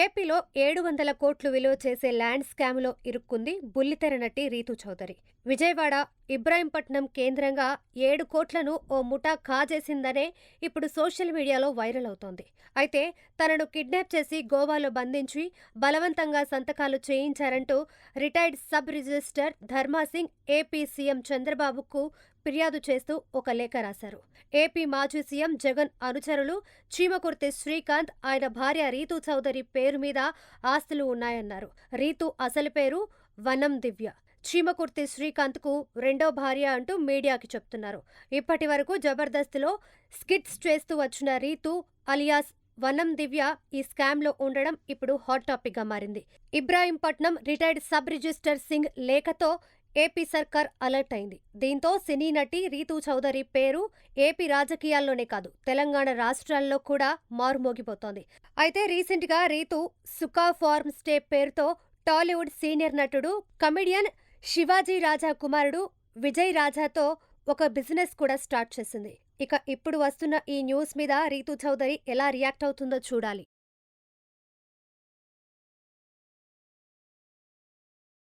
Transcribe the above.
ఏపీలో 700 కోట్లు విలువ చేసే ల్యాండ్ స్కామ్లో ఇరుక్కుంది బుల్లితెర నటి రీతూ చౌదరి. విజయవాడ, ఇబ్రాహీంపట్నం కేంద్రంగా 7 కోట్లను ఓ ముఠా కాజేసిందనే ఇప్పుడు సోషల్ మీడియాలో వైరల్ అవుతోంది. అయితే తనను కిడ్నాప్ చేసి గోవాలో బంధించి బలవంతంగా సంతకాలు చేయించారంటూ retired sub registrar Dharma Singh AP CM చంద్రబాబుకు ఫిర్యాదు చేస్తూ ఒక లేఖ రాశారు. ఏపీ మాజీ సీఎం జగన్ అనుచరులు చీమకుర్తి శ్రీకాంత్, ఆయన భార్య రీతూ చౌదరి పేరు మీద ఆస్తులు ఉన్నాయన్నారు. రీతూ అసలు పేరు వనం దివ్య. చీమకుర్తి శ్రీకాంత్కు రెండో భార్య అంటూ మీడియాకి చెప్తున్నారు. ఇప్పటి వరకు జబర్దస్త్లో స్కిట్స్ చేస్తూ వచ్చిన రీతూ అలియాస్ వనం దివ్య ఈ స్కామ్లో ఉండడం ఇప్పుడు హాట్ టాపిక్గా మారింది. Ibrahimpatnam retired sub registrar Singh లేఖతో ఏపీ సర్కార్ అలర్ట్ అయింది. దీంతో సినీ నటి రీతూ చౌదరి పేరు ఏపీ రాజకీయాల్లోనే కాదు, తెలంగాణ రాష్ట్రాల్లో కూడా మారుమోగిపోతోంది. అయితే రీసెంట్ గా రీతూ సుఖా ఫార్మ్ స్టే పేరుతో టాలీవుడ్ సీనియర్ నటుడు, కమెడియన్ శివాజీ రాజా కుమారుడు విజయ్ రాజాతో ఒక బిజినెస్ కూడా స్టార్ట్ చేసింది. ఇక ఇప్పుడు వస్తున్న ఈ న్యూస్ మీద రీతూ చౌదరి ఎలా రియాక్ట్ అవుతుందో చూడాలి.